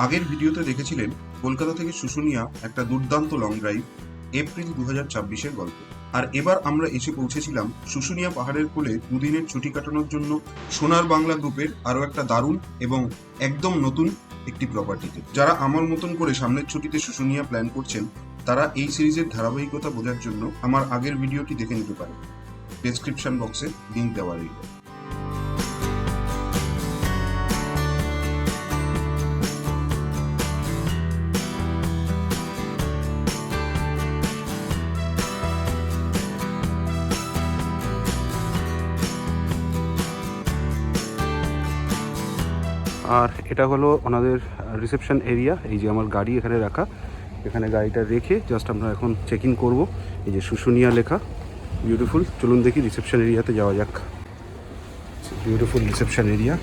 আগের ভিডিওতে দেখেছিলেন কলকাতা থেকে শুশুনিয়া একটা দুর্দান্ত লং ড্রাইভ এপ্রিল 2024-এর গল্প। আর এবার আমরা এসে পৌঁছেছিলাম শুশুনিয়া পাহাড়ের কোলে দুদিনের ছুটি কাটানোর জন্য সোনার বাংলা গ্রুপের আরও একটা দারুণ এবং একদম নতুন একটি প্রপার্টিতে। যারা আমার মতন করে সামনের ছুটিতে শুশুনিয়া প্ল্যান করছেন তারা এই সিরিজের ধারাবাহিকতা বোঝার জন্য আমার আগের ভিডিওটি দেখে নিতে পারেন। ডেসক্রিপশন বক্সে লিঙ্ক দেওয়া রইল। আর এটা হলো ওনাদের রিসেপশন এরিয়া। এই যে আমার গাড়ি এখানে রাখা, এখানে গাড়িটা রেখে জাস্ট আমরা এখন চেক ইন করবো। এই যে শুশুনিয়া লেখা, বিউটিফুল। চলুন দেখি রিসেপশন এরিয়াতে যাওয়া যাক। Beautiful reception area.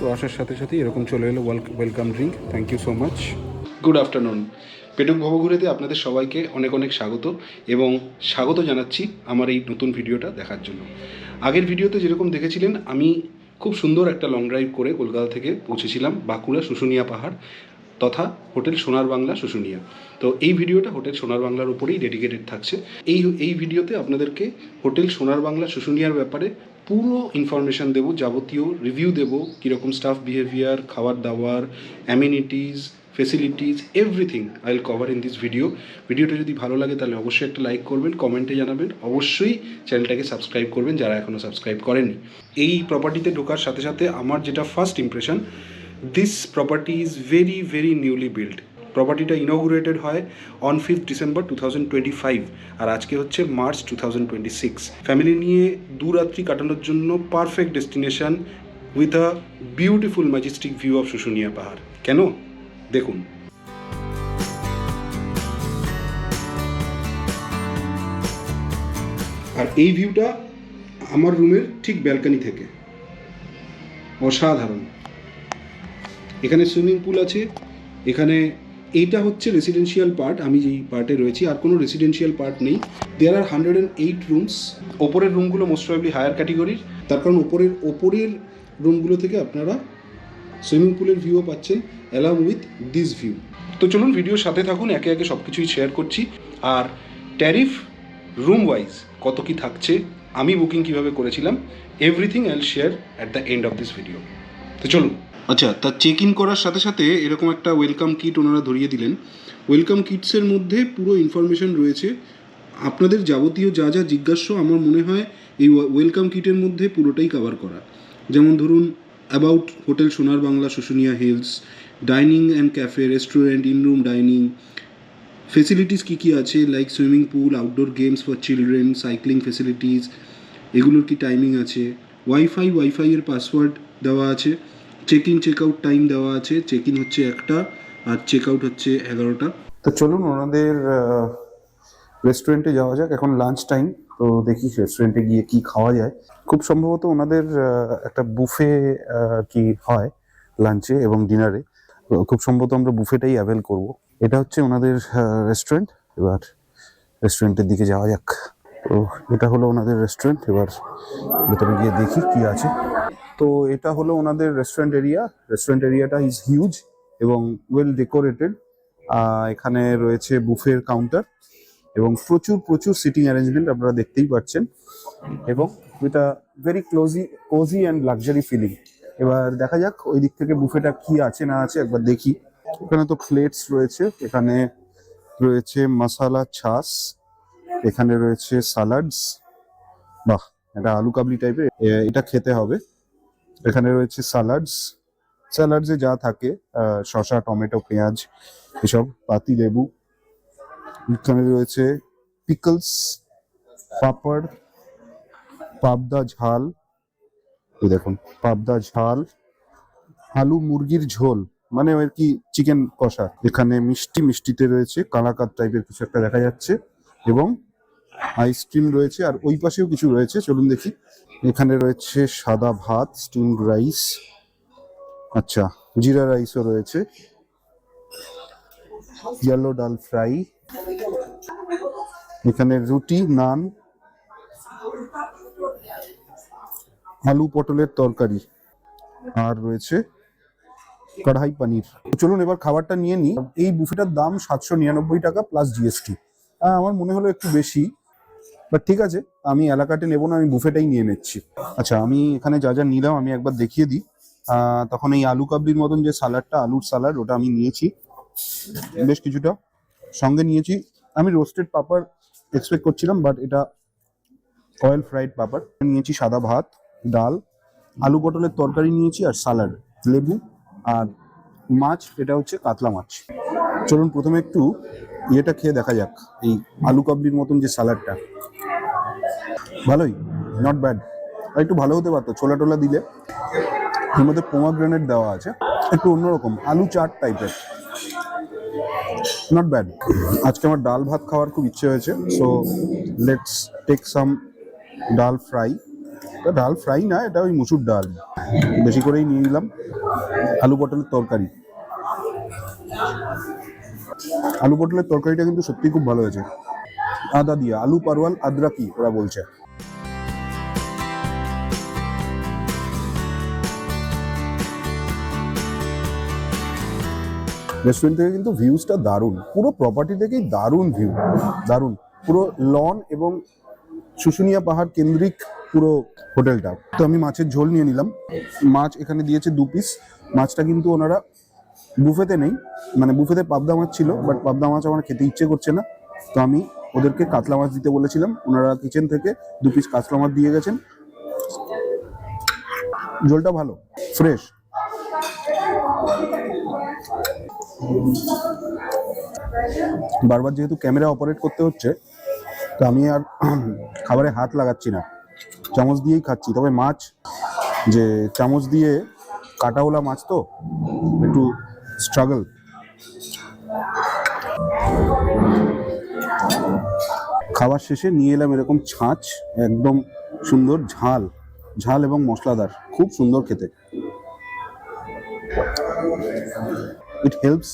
তো আসার সাথে সাথেই এরকম চলে এলো welcome drink. Thank you so much. Good afternoon. পেটুক ভবঘুরেতে আপনাদের সবাইকে অনেক অনেক স্বাগত এবং স্বাগত জানাচ্ছি আমার এই নতুন ভিডিওটা দেখার জন্য। আগের ভিডিওতে যেরকম দেখেছিলেন আমি খুব সুন্দর একটা লং ড্রাইভ করে কলকাতা থেকে পৌঁছেছিলাম বাঁকুড়া শুশুনিয়া পাহাড় তথা হোটেল সোনার বাংলা শুশুনিয়া। তো এই ভিডিওটা হোটেল সোনার বাংলার উপরেই ডেডিকেটেড থাকছে। এই ভিডিওতে আপনাদেরকে হোটেল সোনার বাংলা শুশুনিয়ার ব্যাপারে পুরো ইনফরমেশান দেবো, যাবতীয় রিভিউ দেবো, কীরকম স্টাফ বিহেভিয়ার, খাবার দাবার, amenities, facilities, everything I will cover in this video. ভিডিওটা যদি ভালো লাগে তাহলে অবশ্যই একটা লাইক করবেন, কমেন্টে জানাবেন, অবশ্যই চ্যানেলটাকে সাবস্ক্রাইব করবেন যারা এখনও সাবস্ক্রাইব করেননি। এই প্রপার্টিতে ঢোকার সাথে সাথে আমার যেটা first impression, this property is very very newly build. প্রপার্টিটা ইনগুরেটেড হয় অন 5th December 2025 আর আজকে হচ্ছে মার্চ 2026। ফ্যামিলি নিয়ে দুরাত্রি কাটানোর জন্য perfect destination with a beautiful majestic view of Susunia পাহাড়। কেন দেখুন। আর এই ভিউটা আমার রুমের ঠিক ব্যালকনি থেকে, অসাধারণ। এখানে সুইমিং পুল আছে। এখানে এইটা হচ্ছে রেসিডেন্সিয়াল পার্ট, আমি যেই পার্টে রয়েছি। আর কোনো রেসিডেন্সিয়াল পার্ট নেই। দেয়ার আর 108 রুমস। ওপরের রুমগুলো মোস্ট প্রবাবলি হায়ার ক্যাটেগরির, তার কারণ ওপরের রুমগুলো থেকে আপনারা সুইমিং পুলের ভিউও পাচ্ছেন অ্যালং উইথ দিস ভিউ। তো চলুন ভিডিওর সাথে থাকুন, একে একে সব কিছুই শেয়ার করছি। আর ট্যারিফ রুম ওয়াইজ কত কি থাকছে, আমি বুকিং কীভাবে করেছিলাম, everything I will share at the end of this video. তো চলুন। আচ্ছা, তা চেক ইন করার সাথে সাথে এরকম একটা ওয়েলকাম কিট ওনারা ধরিয়ে দিলেন। ওয়েলকাম কিটসের মধ্যে পুরো ইনফরমেশন রয়েছে। আপনাদের যাবতীয় যা যা জিজ্ঞাস্য আমার মনে হয় এই ওয়েলকাম কিটের মধ্যে পুরোটাই কভার করা। যেমন ধরুন about hotel Sonar Bangla Susunia hills, dining and cafe, restaurant, in room dining, facilities কী কী আছে, like swimming pool, outdoor games for children, cycling facilities, এগুলোর কি টাইমিং আছে, ওয়াইফাইয়ের পাসওয়ার্ড দেওয়া আছে, check in check out time দেওয়া আছে। চেক ইন হচ্ছে 1টা আর চেক আউট হচ্ছে 11টা। তো চলুন ওনাদের রেস্টুরেন্টে যাওয়া যাক। এখন লাঞ্চ টাইম, তো দেখি রেস্টুরেন্টে গিয়ে কি খাওয়া যায়। খুব সম্ভবত ওনাদের একটা বুফে কি হয় লাঞ্চে এবং ডিনারে। খুব সম্ভবত আমরা বুফেটাই অ্যাভেল করব। এটা হচ্ছে ওনাদের রেস্টুরেন্ট। এবার রেস্টুরেন্টের দিকে যাওয়া যাক। তো এটা হলো ওনাদের রেস্টুরেন্ট। এবার ভেতরে গিয়ে দেখি কি আছে। তো এটা হলো ওনাদের রেস্টুরেন্ট এরিয়া। রেস্টুরেন্ট এরিয়াটা ইজ হিউজ এবং ওয়েল ডেকোরেটেড। এখানে রয়েছে বুফের কাউন্টার এবং প্রচুর সিটিং অ্যারেঞ্জমেন্ট আপনারা দেখতেই পাচ্ছেন এবং এটা very cosy and luxury feeling. এবার দেখা যাক ওই দিক থেকে বুফেটা কি আছে না আছে একবার দেখি। এখানে তো প্লেটস রয়েছে, এখানে রয়েছে মশালা ছাস, এখানে রয়েছে সালাডস। বাহ, এটা আলু কাবলি টাইপের, এটা খেতে হবে। এখানে রয়েছে স্যালাডসে যা থাকে শসা, টমেটো, পেঁয়াজ, এসব, পাতি লেবু। এখানে রয়েছে পিকলস, পাপড়, পাবদা ঝাল, এই দেখুন পাবদা ঝাল, আলু মুরগির ঝোল মানে আর কি চিকেন কষা। এখানে মিষ্টিতে রয়েছে কালাকাত টাইপের কিছু একটা দেখা যাচ্ছে এবং আইসক্রিম রয়েছে। আর ওই পাশেও কিছু রয়েছে, চলুন দেখি। এখানে রয়েছে সাদা ভাত, স্টিমড রাইস, আচ্ছা জিরা রাইসও রয়েছে। ইয়েলো ডাল ফ্রাই, এখানে রুটি, নান, আলু পটলের তরকারি, আর রয়েছে কড়াই পানির। চলুন এবার খাবারটা নিয়ে নিই। এই বুফেটার দাম 799 টাকা প্লাস জিএসটি। আমার মনে হলো একটু বেশি, বাট ঠিক আছে, আমি এলাকাতে নেবো না, আমি বুফেটাই নিয়ে নিচ্ছি। আচ্ছা, আমি এখানে যা যা নিলাম আমি একবার দেখিয়ে দিই। তখন এই আলু কাবলির মতন যে সালাডটা, আলুর সালাড, ওটা আমি নিয়েছি বেশ কিছুটা। সঙ্গে নিয়েছি, আমি রোস্টেড পাপড় এক্সপেক্ট করছিলাম, বাট এটা অয়েল ফ্রাইড পাপড় নিয়েছি। সাদা ভাত, ডাল, আলু পটলের তরকারি নিয়েছি, আর সালাড, লেবু, আর মাছ, এটা হচ্ছে কাতলা মাছ। চলুন প্রথমে একটু ইয়েটা খেয়ে দেখা যাক, এই আলু কাবলির মতন যে সালাডটা। ভালোই, নট ব্যাড। আর একটু ভালো হতে পারতো, ছোলা টোলা দিলে। এর মধ্যে পোমাগ্রেনেট দেওয়া আছে, একটু অন্যরকম আলু চাট টাইপের, নট ব্যাড। আজকে আমার ডাল ভাত খাওয়ার খুব ইচ্ছে হয়েছে, সো লেটস টেক সাম ডাল ফ্রাই। এটা ডাল ফ্রাই না, এটা ওই মুসুর ডাল, বেশি করেই নিয়ে নিলাম। আলু পটলের তরকারি, আলু পটলের তরকারিটা কিন্তু সত্যি খুব ভালো হয়েছে, আদা দিয়ে, আলু পারওয়াল আদ্রাকি ওরা বলছে। রেস্টুরেন্ট থেকে কিন্তু ভিউজটা দারুণ, পুরো প্রপার্টি থেকেই দারুণ ভিউ, দারুণ। পুরো লন এবং শুশুনিয়া পাহাড় কেন্দ্রিক পুরো হোটেলটা। তো আমি মাছের ঝোল নিয়ে নিলাম। মাছ এখানে দিয়েছে 2 পিস। মাছটা কিন্তু ওনারা বুফেতে নেই, মানে বুফেতে পাবদা মাছ ছিল, বাট পাবদা মাছ আমার খেতে ইচ্ছে করছে না, তো আমি ওদেরকে কাতলা মাছ দিতে বলেছিলাম। ওনারা কিচেন থেকে 2 পিস কাতলা মাছ দিয়ে গেছেন। ঝোলটা ভালো, ফ্রেশ। বারবার যেহেতু ক্যামেরা অপারেট করতে হচ্ছে, তো আমি আর খাবারে হাত লাগাচ্ছি না, চামচ দিয়েই খাচ্ছি। তবে মাছ, যে চামচ দিয়ে কাটাওয়ালা মাছ, তো একটু স্ট্রাগল। খাবার শেষে নিয়ে এলাম এরকম ছাঁচ, একদম সুন্দর ঝাল ঝাল এবং মশলাদার, খুব সুন্দর খেতে। ইট হেল্পস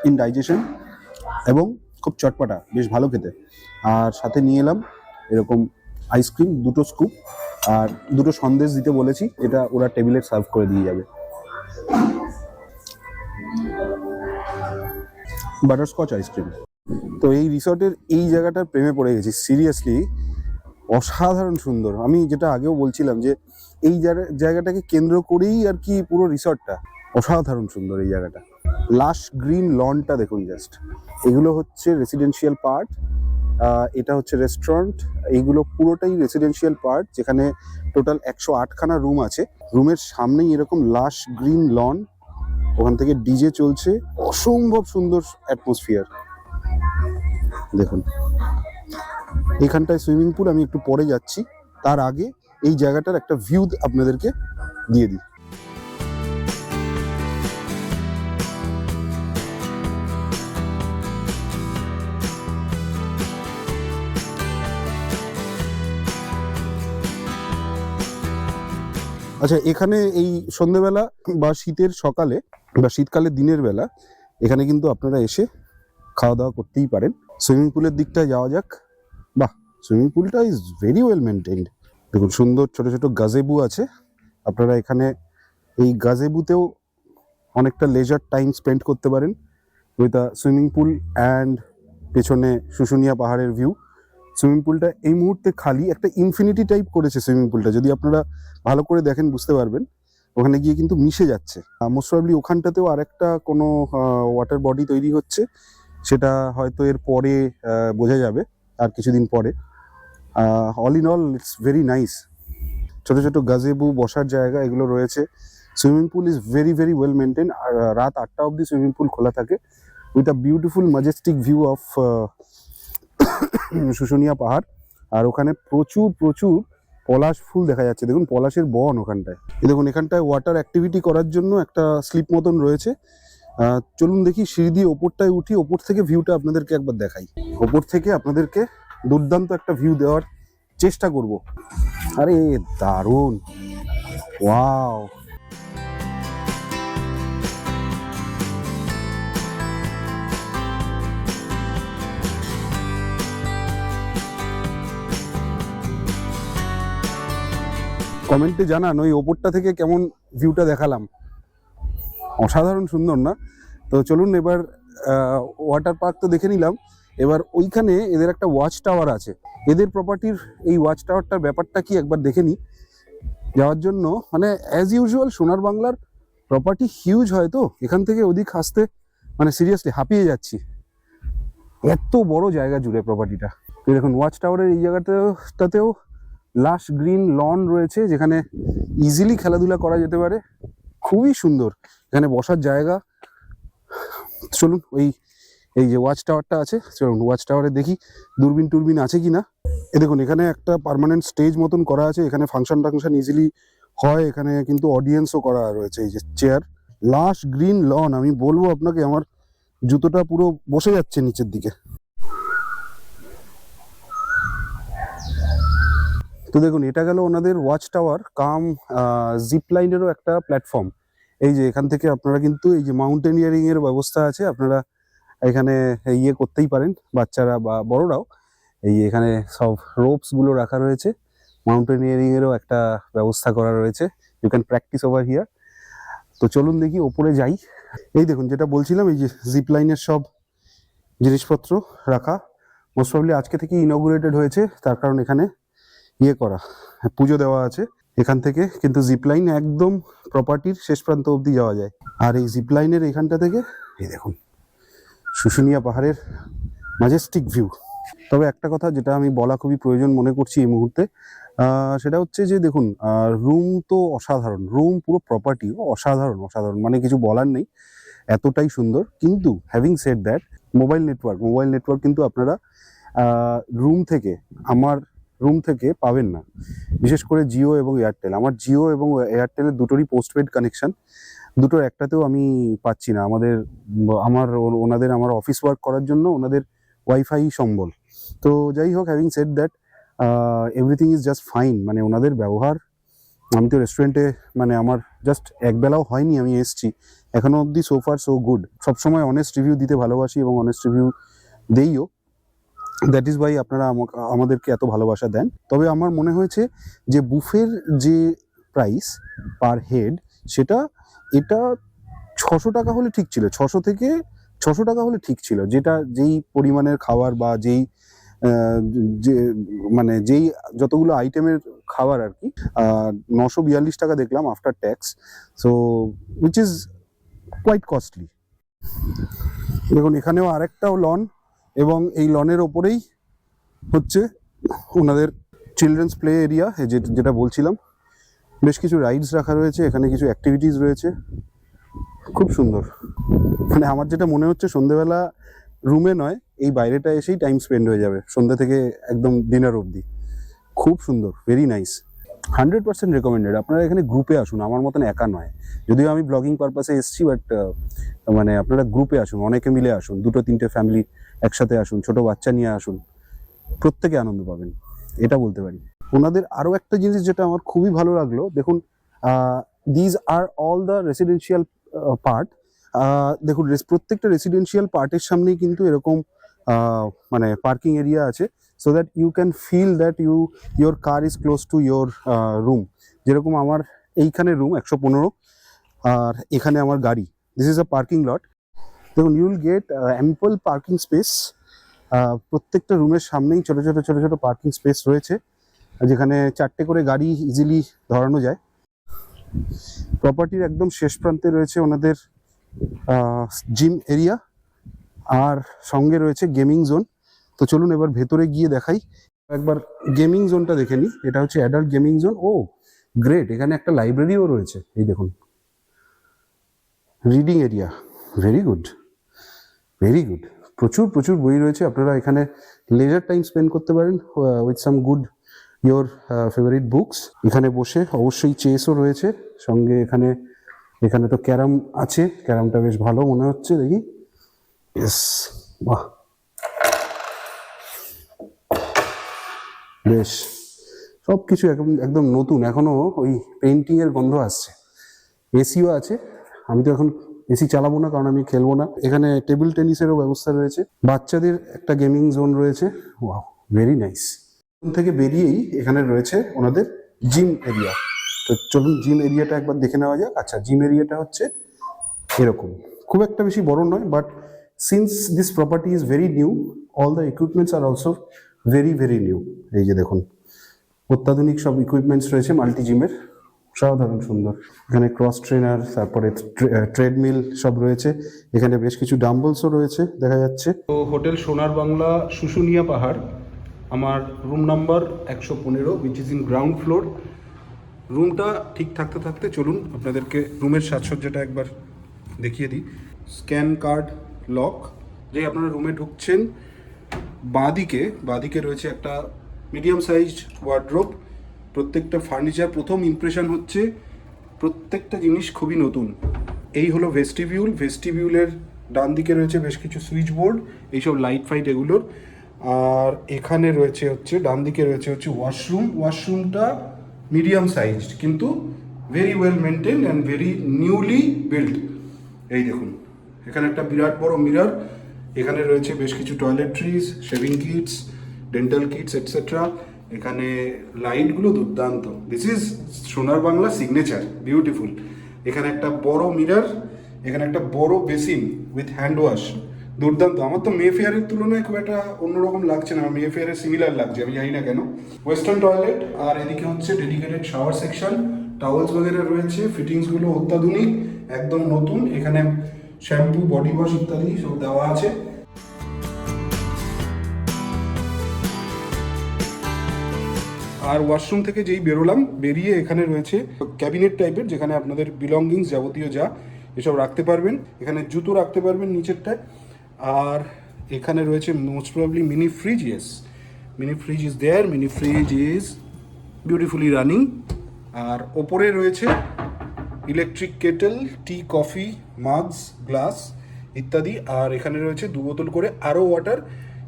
ইন ডাইজেশন এবং খুব চটপটা, বেশ ভালো খেতে। আর সাথে নিয়ে এলাম এরকম আইসক্রিম 2টো স্কুপ, আর 2টো সন্দেশ দিতে বলেছি, এটা ওরা টেবিলে সার্ভ করে দিয়ে যাবে। Butterscotch ice cream. তো এই রিসর্টের এই জায়গাটার প্রেমে পড়ে গেছি, সিরিয়াসলি অসাধারণ সুন্দর। আমি যেটা আগেও বলছিলাম যে এই জায়গাটাকে কেন্দ্র করেই আর কি পুরো রিসর্টটা অসাধারণ সুন্দর। এই জায়গাটা, লাশ গ্রিন লনটা দেখুন জাস্ট। এগুলো হচ্ছে রেসিডেন্সিয়াল পার্ট, এটা হচ্ছে রেস্টুরেন্ট। এইগুলো পুরোটাই রেসিডেন্সিয়াল পার্ট, যেখানে টোটাল 108খানা রুম আছে। রুমের সামনেই এরকম লাশ গ্রিন লন, ওখান থেকে ডিজে চলছে, অসম্ভব সুন্দর অ্যাটমসফিয়ার দেখুন। এখানটায় সুইমিং পুল, আমি একটু পরে যাচ্ছি, তার আগে এই জায়গাটার একটা ভিউ আপনাদেরকে দিয়ে দিই। আচ্ছা, এখানে এই সন্ধ্যেবেলা বা শীতের সকালে বা শীতকালে দিনের বেলা এখানে কিন্তু আপনারা এসে খাওয়া দাওয়া করতেই পারেন। সুইমিং পুলের দিকটায় যাওয়া যাক। বাহ, সুইমিং পুলটা ইজ ভেরি ওয়েল মেনটেন্ড। দেখুন, সুন্দর ছোট ছোট গাজেবু আছে। আপনারা এখানে এই গাজেবুতেও অনেকটা লেজার টাইম স্পেন্ড করতে পারেন with a swimming pool and পেছনে শুশুনিয়া পাহাড়ের ভিউ। সুইমিং পুলটা এই মুহূর্তে খালি, একটা ইনফিনিটি টাইপ করেছে সুইমিং পুলটা, যদি আপনারা ভালো করে দেখেন বুঝতে পারবেন। ওখানে গিয়ে কিন্তু মিশে যাচ্ছে। মোস্ট প্রবাবলি ওখানটাতেও আরেকটা কোনো ওয়াটার বডি তৈরি হচ্ছে, সেটা হয়তো এর পরে বোঝা যাবে, আর কিছুদিন পরে। All in all it's very nice. ছোট ছোট গাজেবু, বসার জায়গা, এগুলো রয়েছে। Swimming pool is very very well maintain. আর রাত 8টা অবধি সুইমিং পুল খোলা থাকে with a beautiful majestic view of Susunia পাহাড়। আর ওখানে প্রচুর প্রচুর পলাশ ফুল দেখা যাচ্ছে, দেখুন পলাশের বন ওখানটায়। দেখুন, এখানটায় ওয়াটার অ্যাক্টিভিটি করার জন্য একটা স্লিপ মতন রয়েছে। চলুন দেখি, সিঁড়ি দিয়ে ওপরটায় উঠি, ওপর থেকে ভিউটা আপনাদেরকে একবার দেখাই। ওপর থেকে আপনাদেরকে দুর্দান্ত একটা ভিউ দেওয়ার চেষ্টা করব। আরে দারুণ, ওয়াও। কমেন্টে জানান ওই ওপরটা থেকে কেমন ভিউটা দেখালাম। অসাধারণ সুন্দর না? তো চলুন এবার ওয়াটার পার্ক তো দেখে নিলাম, এবার ওইখানে এদের একটা ওয়াচ টাওয়ার আছে। এদের প্রপার্টির এই ওয়াচ টাওয়ারটার ব্যাপারটা কি একবার দেখে নিই। যাওয়ার জন্য মানে অ্যাজ ইউজুয়াল সোনার বাংলার প্রপার্টি হিউজ হয়, তো এখান থেকে ওদিক আসতে মানে সিরিয়াসলি হাঁপিয়ে যাচ্ছি, এত বড় জায়গা জুড়ে প্রপার্টিটা। তো দেখুন ওয়াচ টাওয়ারের এই জায়গাটাতেও লাশ গ্রিন লন রয়েছে, যেখানে ইজিলি খেলাধুলা করা যেতে পারে, খুবই সুন্দর। এখানে বসার জায়গা। চলুন এই যে ওয়াচ টাওয়ারটা আছে, চলুন ওয়াচ টাওয়ারে দেখি দূরবীন টুরবিন আছে কিনা। দেখুন এখানে একটা পার্মানেন্ট স্টেজ মতন করা আছে, এখানে ফাংশন টাংশন ইজিলি হয়। এখানে কিন্তু অডিয়েন্সও করা রয়েছে, এই যে চেয়ার। লাশ গ্রিন লন, আমি বলবো আপনাকে আমার জুতোটা পুরো বসে যাচ্ছে নিচের দিকে। তো দেখুন এটা গেল ওনাদের ওয়াচ টাওয়ার কাম জিপ লাইনেরও একটা প্ল্যাটফর্ম। এই যে এখান থেকে আপনারা কিন্তু এই যে মাউন্টেনিয়ারিং এর ব্যবস্থা আছে, আপনারা এখানে ইয়ে করতেই পারেন, বাচ্চারা বা বড়রাও। এই এখানে সব রোপস গুলো রাখা রয়েছে, মাউন্টেনিয়ারিং এরও একটা ব্যবস্থা করা রয়েছে, you can practise over here. তো চলুন দেখি ওপরে যাই। এই দেখুন যেটা বলছিলাম, এই যে জিপ লাইনের সব জিনিসপত্র রাখা, মোস্ট প্রবাবলি আজকে থেকে ইনঅগুরেটেড হয়েছে, তার কারণ এখানে ইয়ে করা, পুজো দেওয়া আছে। এখান থেকে কিন্তু জিপ লাইন একদম প্রপার্টির শেষ প্রান্ত অবধি যাওয়া যায়। আর এই জিপ লাইনের এখানটা থেকে এই দেখুন শুশুনিয়া পাহাড়ের ম্যাজেস্টিক ভিউ। তবে একটা কথা যেটা আমি বলা খুবই প্রয়োজন মনে করছি এই মুহূর্তে, সেটা হচ্ছে যে দেখুন রুম তো অসাধারণ, রুম পুরো প্রপার্টি অসাধারণ অসাধারণ, মানে কিছু বলার নেই, এতটাই সুন্দর। কিন্তু having said that, mobile network কিন্তু আপনারা আমার রুম থেকে পাবেন না, বিশেষ করে জিও এবং এয়ারটেল। আমার জিও এবং এয়ারটেলের দুটোরই পোস্টপেড কানেকশন, দুটোর একটাতেও আমি পাচ্ছি না। ওনাদের আমার অফিস ওয়ার্ক করার জন্য ওনাদের ওয়াইফাই সম্বল। তো যাই হোক, having said that everything is just fine, মানে ওনাদের ব্যবহার। আমি তো রেস্টুরেন্টে মানে আমার জাস্ট একবেলাও হয়নি আমি এসছি, এখনো অবধি সো ফার সো গুড। সবসময় অনেস্ট রিভিউ দিতে ভালোবাসি এবং অনেস্ট রিভিউ দেইও, দ্যাট ইজ ওয়াই আপনারা আমাদেরকে এত ভালোবাসা দেন। তবে আমার মনে হয়েছে যে বুফের যে প্রাইস পার হেড, এটা 600 টাকা হলে ঠিক ছিল, 600 টাকা হলে ঠিক ছিল, যেই পরিমাণের খাবার বা যেই যতগুলো আইটেমের খাবার আর কি। 942 টাকা দেখলাম after tax, so which is quite costly. দেখুন এখানেও আরেকটাও লন, এবং এই লনের ওপরেই হচ্ছে ওনাদের চিলড্রেন্স প্লে এরিয়া, যেটা বলছিলাম। বেশ কিছু রাইডস রাখা রয়েছে, এখানে কিছু অ্যাক্টিভিটিস রয়েছে, খুব সুন্দর। মানে আমার যেটা মনে হচ্ছে সন্ধ্যেবেলা রুমে নয়, এই বাইরেটা এসেই টাইম স্পেন্ড হয়ে যাবে, সন্ধ্যা থেকে একদম ডিনার অবধি। খুব সুন্দর, ভেরি নাইস, 100% রেকমেন্ডেড। আপনারা এখানে গ্রুপে আসুন, আমার মতন একা নয়। যদিও আমি ব্লগিং পারপাসে এসেছি, বাট মানে আপনারা গ্রুপে আসুন, অনেকে মিলে আসুন, 2-3টে ফ্যামিলি একসাথে আসুন, ছোট বাচ্চা নিয়ে আসুন, প্রত্যেকে আনন্দ পাবেন, এটা বলতে পারি। ওনাদের আরো একটা জিনিস যেটা আমার খুবই ভালো লাগলো, দেখুন these are all the residential part. দেখুন প্রত্যেকটা রেসিডেন্সিয়াল পার্টের সামনেই কিন্তু এরকম মানে পার্কিং এরিয়া আছে, so that you can feel that your car is close to your room. যেরকম আমার এইখানে রুম 115, আর এখানে আমার গাড়ি, this is a parking lot. দেখুন you will get ample parking space. প্রত্যেকটা রুমের সামনেই ছোট ছোট পার্কিং স্পেস রয়েছে, যেখানে 4টে করে গাড়ি ইজিলি ধরানো যায়। প্রপার্টির একদম শেষ প্রান্তে রয়েছে ওনাদের জিম এরিয়া, আর সঙ্গে রয়েছে গেমিং জোন। তো চলুন এবার ভেতরে গিয়ে দেখাই, একবার গেমিং জোনটা দেখে নিই। এটা হচ্ছে অ্যাডাল্ট গেমিং জোন। ও গ্রেট, এখানে একটা লাইব্রেরিও রয়েছে, এই দেখুন, রিডিং এরিয়া, ভেরি গুড। প্রচুর বই রয়েছে, আপনারা এখানে লেজার টাইম স্পেন্ড করতে পারেন with some good your favourite books. এখানে বসে অবশ্যই চেসও রয়েছে সঙ্গে, এখানে তো ক্যারাম আছে, ক্যারামটা বেশ ভালো মনে হচ্ছে, দেখি। ইয়েস, বাহ, বেশ সবকিছু একদম নতুন, এখনো ওই পেইন্টিং এর গন্ধ আসছে। এসিও আছে, আমি তো এখন এসি চালাবো না কারণ আমি খেলবো না। এখানে টেবিল টেনিসেরও ব্যবস্থা রয়েছে, বাচ্চাদের একটা গেমিং জোন রয়েছে। Wow, very nice. থেকে বেরিয়েই এখানে রয়েছে ওনাদের জিম এরিয়া। তো চলুন জিম এরিয়াটা একবার দেখে নেওয়া যাক। আচ্ছা, জিম এরিয়াটা হচ্ছে এরকম, খুব একটা বেশি বড় নয়, but since this property is very new, all the equipments are also very very new. এই যে দেখুন, অত্যাধুনিক সব ইকুইপমেন্টস রয়েছে মাল্টি জিমের, সাধারণ সুন্দর। এখানে ক্রস ট্রেনার, তারপরে ট্রেডমিল সব রয়েছে। এখানে বেশ কিছু ডাম্বলসও রয়েছে দেখা যাচ্ছে। তো হোটেল সোনার বাংলা শুশুনিয়া পাহাড়, আমার room number 115, which is in ground floor. রুমটা ঠিক থাকতে থাকতে চলুন আপনাদেরকে রুমের সাজসজ্জাটা একবার দেখিয়ে দিই। স্ক্যান কার্ড লক, যে আপনারা রুমে ঢুকছেন বাঁদিকে রয়েছে একটা মিডিয়াম সাইজড ওয়ার্ড্রোব। প্রত্যেকটা ফার্নিচার, প্রথম ইমপ্রেশন হচ্ছে প্রত্যেকটা জিনিস খুবই নতুন। এই হলো ভেস্টিবিউলের ডান দিকে রয়েছে বেশ কিছু সুইচ বোর্ড, এইসব লাইট ফাইট এগুলোর। আর এখানে রয়েছে হচ্ছে ডান দিকে রয়েছে হচ্ছে ওয়াশরুমটা মিডিয়াম সাইজড কিন্তু very well maintain and very newly build. এই দেখুন, এখানে একটা বিরাট বড় মিরর, এখানে রয়েছে বেশ কিছু toiletries, shaving kits, dental kits etcetera. এখানে লাইটগুলো দুর্দান্ত, দিস ইজ সোনার বাংলা সিগনেচার, বিউটিফুল। এখানে একটা বড় মিরর, এখানে একটা বড় বেসিন উইথ হ্যান্ড ওয়াশ, দুর্দান্ত। আমার তো মে ফেয়ারের তুলনায় খুব একটা অন্যরকম লাগছে না, মে ফেয়ারের সিমিলার লাগছে, আমি জানি না কেন। ওয়েস্টার্ন টয়লেট, আর এদিকে হচ্ছে ডেডিকেটেড শাওয়ার সেকশন, টাওয়েলস বগেরা রয়েছে, ফিটিংসগুলো অত্যাধুনিক, একদম নতুন। এখানে শ্যাম্পু, বডি ওয়াশ ইত্যাদি সব দেওয়া আছে। আর ওয়াশরুম থেকে যেই বেরোলাম, বেরিয়ে এখানে রয়েছে ক্যাবিনেট টাইপের, যেখানে আপনাদের বিলঙ্গিংস যাবতীয় যা এসব রাখতে পারবেন। এখানে জুতো রাখতে পারবেন নিচেরটায়। আর এখানে রয়েছে most probably mini fridge, yes mini fridge is there, mini fridge is beautifully running. আর ওপরে রয়েছে electric kettle, tea, coffee, mugs, glass ইত্যাদি। আর এখানে রয়েছে 2 বোতল করে আরও ওয়াটার।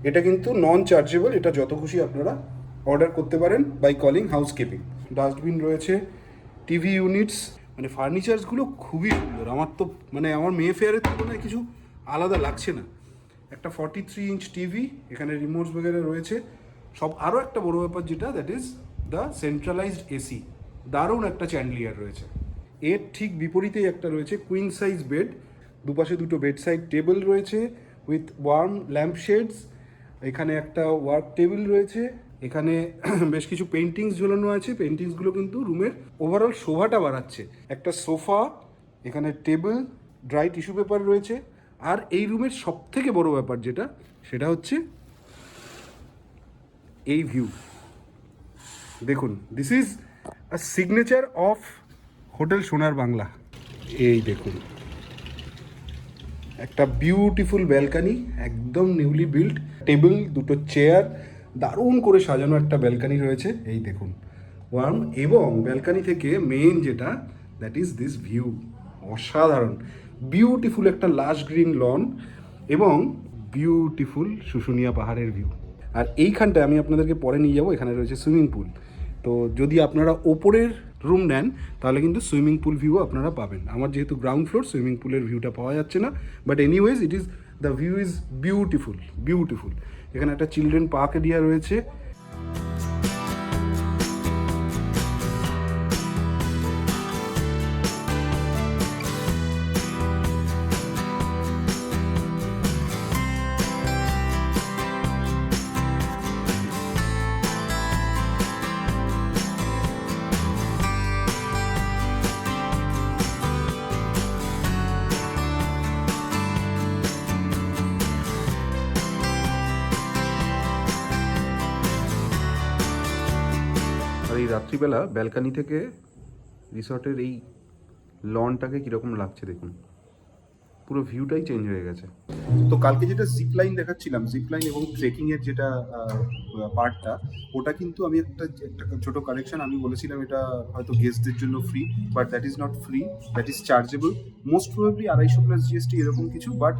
এটা কিন্তু নন চার্জেবল, এটা যত খুশি আপনারা অর্ডার করতে পারেন বাই কলিং হাউসকিপিং। ডাস্টবিন রয়েছে, টিভি ইউনিটস, মানে ফার্নিচার্সগুলো খুবই সুন্দর। আমার তো মানে আমার মে ফেয়ারের তুলনায় কিছু আলাদা লাগছে না। একটা 43 ইঞ্চ টিভি, এখানে রিমোটস বগেরা রয়েছে সব। আরও একটা বড় ব্যাপার যেটা, that is the centralised AC, দারুণ একটা চ্যান্ডলিয়ার রয়েছে। এর ঠিক বিপরীতেই একটা রয়েছে কুইন সাইজ বেড, দুপাশে দুটো বেড সাইড টেবিল রয়েছে উইথ ওয়ার্ম ল্যাম্প শেডস। এখানে একটা ওয়ার্ক টেবিল রয়েছে, এখানে বেশ কিছু পেন্টিংস ঝোলানো আছে। পেন্টিংসগুলো কিন্তু রুমের ওভারঅল শোভাটা বাড়াচ্ছে। একটা সোফা, এখানে টেবিল, ড্রাই টিস্যু পেপার রয়েছে। আর এই রুমের সব থেকে বড় ব্যাপার যেটা, সেটা হচ্ছে এই ভিউ। দেখুন, this is a signature of hotel Sonar Bangla. এই দেখুন, একটা বিউটিফুল ব্যালকানি, একদম নিউলি বিল্ড, টেবিল, দুটো চেয়ার, দারুণ করে সাজানো একটা ব্যালকানি রয়েছে। এই দেখুন, ওয়ার্ম। এবং ব্যালকানি থেকে মেইন যেটা, দ্যাট ইজ দিস ভিউ, অসাধারণ বিউটিফুল একটা লাশ গ্রিন লন এবং বিউটিফুল শুশুনিয়া পাহাড়ের ভিউ। আর এইখানটায় আমি আপনাদেরকে পরে নিয়ে যাবো, এখানে রয়েছে সুইমিং পুল। তো যদি আপনারা ওপরের রুম নেন তাহলে কিন্তু সুইমিং পুল ভিউ আপনারা পাবেন। আমার যেহেতু গ্রাউন্ড ফ্লোর, সুইমিং পুলের ভিউটা পাওয়া যাচ্ছে না, but anyways it is, the view is beautiful beautiful. এখানে একটা চিলড্রেন পার্ক এরিয়া রয়েছে। আর এই রাত্রিবেলা ব্যালকানি থেকে রিসর্টের এই লনটাকে কীরকম লাগছে দেখুন, পুরো ভিউটাই চেঞ্জ হয়ে গেছে। তো কালকে যেটা জিপ লাইন দেখাচ্ছিলাম, জিপ লাইন এবং ট্রেকিংয়ের যেটা পার্টটা, ওটা কিন্তু আমি একটা ছোটো কারেকশন, আমি বলেছিলাম এটা হয়তো গেস্টদের জন্য free, but that is not free, that is chargeable. Most probably 250 plus GST এরকম কিছু, but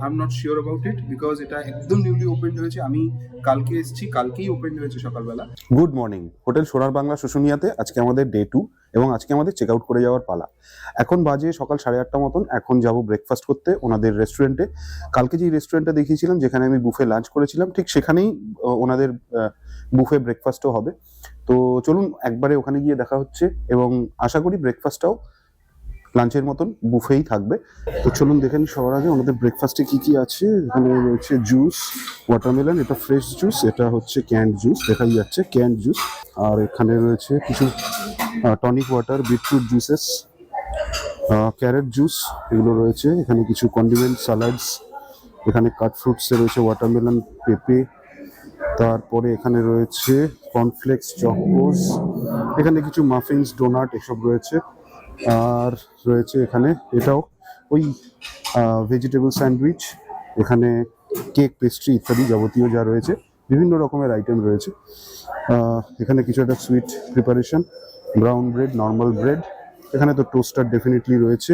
I am not sure about it because এটা একদম নিউলি ওপেন হয়েছে। আমি কালকে এসেছি, কালকেই ওপেন হয়েছে সকালবেলা। Good morning, hotel Sonar Bangla শুশুনিয়াতে আজকে আমাদের ডে 2 এবং আজকে আমাদের চেক আউট করে যাওয়ার পালা। এখন বাজে সকাল 8:30 মতন। এখন যাব ব্রেকফাস্ট করতে ওনাদের রেস্টুরেন্টে। কালকে যেই রেস্টুরেন্টটা দেখিয়েছিলাম, যেখানে আমি বুফে লাঞ্চ করেছিলাম, ঠিক সেখানেই ওনাদের বুফে ব্রেকফাস্টও হবে। তো চলুন একবারে ওখানে গিয়ে দেখা হচ্ছে, এবং আশা করি ব্রেকফাস্টটাও লাঞ্চের মতন বুফেই থাকবে। তো চলুন দেখে নিই সবার আগে আমাদের ব্রেকফাস্টে কি কি আছে। এখানে রয়েছে জুস, ওয়াটারমেলন, এটা ফ্রেশ জুস, এটা হচ্ছে ক্যান্ড জুস, দেখাই যাচ্ছে ক্যান্ড জুস। আর এখানে রয়েছে কিছু tonic water, beetroot juices, carrot juice, এগুলো রয়েছে। এখানে কিছু কন্ডিমেন্ট সালাডস, এখানে কাট ফ্রুটসে রয়েছে ওয়াটারমেলন, পেঁপে, তারপরে এখানে রয়েছে কর্নফ্লেক্স, চকোস, এখানে কিছু মাফিনস, ডোনাট এসব রয়েছে। আর রয়েছে এখানে এটাও ওই ভেজিটেবল স্যান্ডউইচ, এখানে কেক, পেস্ট্রি ইত্যাদি যাবতীয় যা রয়েছে, বিভিন্ন রকমের আইটেম রয়েছে। এখানে কিছু একটা sweet preparation, brown bread, normal bread, এখানে তো টোস্টার ডেফিনেটলি রয়েছে,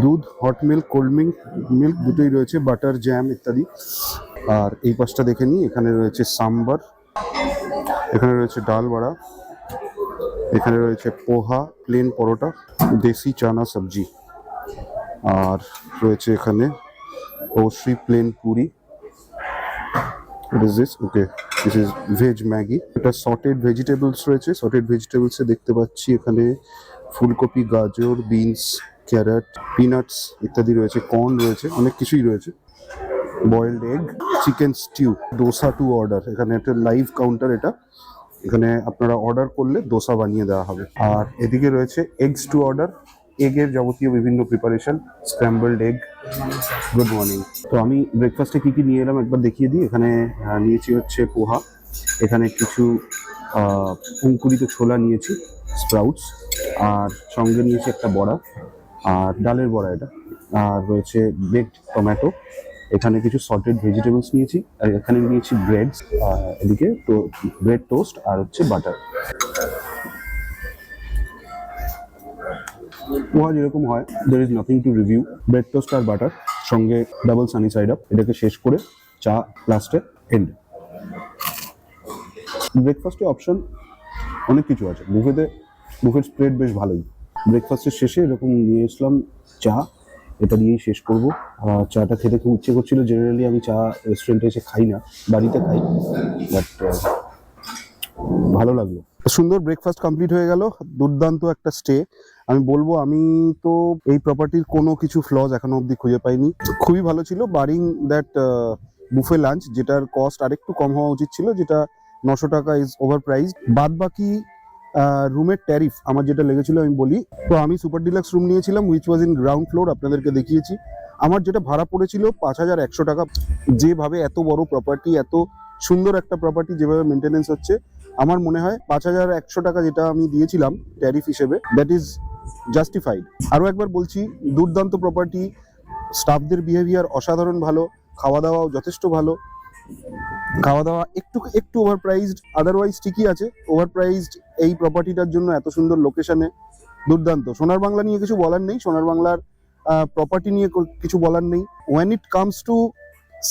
দুধ, হট মিল্ক, কোল্ড মিল্ক দুটোই রয়েছে, বাটার, জ্যাম ইত্যাদি। আর এই পাশটা দেখে নিই, এখানে রয়েছে সাম্বার, এখানে রয়েছে ডাল বড়া, এখানে রয়েছে পোহা, প্লেন পরোটা, দেশি চানা সবজি, আর রয়েছে এখানে অবশ্যই plain puri. What is this? Okay, this is veg Maggi. এটা সটেড ভেজিটেবলস রয়েছে, সটেড ভেজিটেবলসে দেখতে পাচ্ছি এখানে ফুলকপি, গাজর, বিনস, ক্যারট, পিনাটস ইত্যাদি রয়েছে, কর্ন রয়েছে, অনেক কিছুই রয়েছে। Boiled egg, chicken stew, dosa to order, এখানে একটা লাইভ কাউন্টার, এটা এখানে আপনারা অর্ডার করলে ডোসা বানিয়ে দেওয়া হবে। আর এদিকে রয়েছে এগস টু অর্ডার, এগের যাবতীয় বিভিন্ন preparation, scrambled egg. Good morning. তো আমি ব্রেকফাস্টে কি কি নিয়ে এলাম একবার দেখিয়ে দিই। এখানে নিয়েছি হচ্ছে পোহা, এখানে কিছু অঙ্কুরিত ছোলা নিয়েছি, স্প্রাউটস, আর সঙ্গে নিয়েছি একটা বড়া, আর ডালের বড়া এটা, আর রয়েছে বেকড টমেটো, এখানে কিছু সল্টেড ভেজিটেবলস নিয়েছি, আর এখানে নিয়েছি ব্রেড, এদিকে তো ব্রেড টোস্ট, আর হচ্ছে বাটার। পোহা যেরকম হয়, there is nothing to review. Bread toast আর বাটার, সঙ্গে ডাবল সানি সাইড আপ, এটাকে শেষ করে চা লাস্টে এন্ড। ব্রেকফাস্টে অপশন অনেক কিছু আছে, বুফের স্প্রেড বেশ ভালোই। ব্রেকফাস্টের শেষে এরকম নিয়ে এসলাম চা, এটা দিয়েই শেষ করবো। চাটা খেতে খুব ইচ্ছে করছিল, জেনারেলি আমি চা রেস্টুরেন্টে এসে খাই না, বাড়িতে খাই, বাট ভালো লাগলো। সুন্দর ব্রেকফাস্ট কমপ্লিট হয়ে গেল, দুর্দান্ত একটা স্টে। আমি বলবো, আমি তো এই প্রপার্টির কোনো কিছু ফ্লজ এখনো অবধি খুঁজে পাইনি, খুবই ভালো ছিল, বারিং দ্যাট বুফে লাঞ্চ, যেটার কস্ট আরেকটু কম হওয়া উচিত ছিল, যেটা 900 টাকা ইজ ওভার প্রাইস। বাদ বাকি রুমের ট্যারিফ আমার যেটা লেগেছিল আমি বলি, তো আমি সুপার ডিলাক্স রুম নিয়েছিলাম, which was in ground floor, আপনাদেরকে দেখিয়েছি। আমার যেটা ভাড়া পড়েছিল 5100 টাকা। যেভাবে এত বড় প্রপার্টি, এত সুন্দর একটা প্রপার্টি, যেভাবে মেনটেনেন্স হচ্ছে, আমার মনে হয় 5100 টাকা যেটা আমি দিয়েছিলাম ট্যারিফ হিসেবে, দ্যাট ইজ জাস্টিফাইড। আরও একবার বলছি, দুর্দান্ত প্রপার্টি, স্টাফদের বিহেভিয়ার অসাধারণ ভালো, খাওয়া দাওয়াও যথেষ্ট ভালো। খাওয়া দাওয়া একটু ওভার প্রাইসড, আদারওয়াইজ ঠিকই আছে। ওভার প্রাইসড এই প্রপার্টিটার জন্য এত সুন্দর লোকেশনে, দুর্দান্ত। সোনার বাংলা নিয়ে কিছু বলার নেই, সোনার বাংলার প্রপার্টি নিয়ে কিছু বলার নেই। When it comes to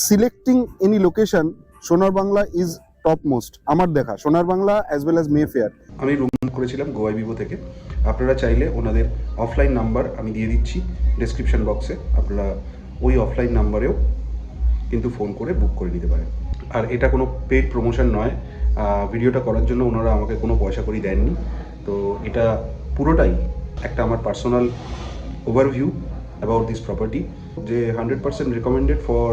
selecting any location, Sonar Bangla is top most আমার দেখা, Sonar Bangla as well as Mayfair. আমি রুম করেছিলাম গোয়াই ভিভো থেকে, আপনারা চাইলে ওনাদের অফলাইন নাম্বার আমি দিয়ে দিচ্ছি ডেসক্রিপশন বক্সে, আপনারা ওই অফলাইন নাম্বারেও কিন্তু ফোন করে বুক করে নিতে পারেন। আর এটা কোনো পেড প্রমোশন নয়, ভিডিওটা করার জন্য ওনারা আমাকে কোনো পয়সা করি দেননি, তো এটা পুরোটাই একটা আমার personal overview about this property, যে 100% recommended for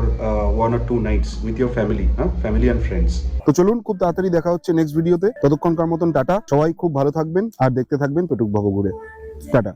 1 or 2 Knights with your family, family and friends. তো চলুন, খুব তাড়াতাড়ি দেখা হচ্ছে নেক্সট ভিডিওতে, ততক্ষণকার মতন টাটা, সবাই খুব ভালো থাকবেন আর দেখতে থাকবেন পেটুক ভবঘুরে। টাটা।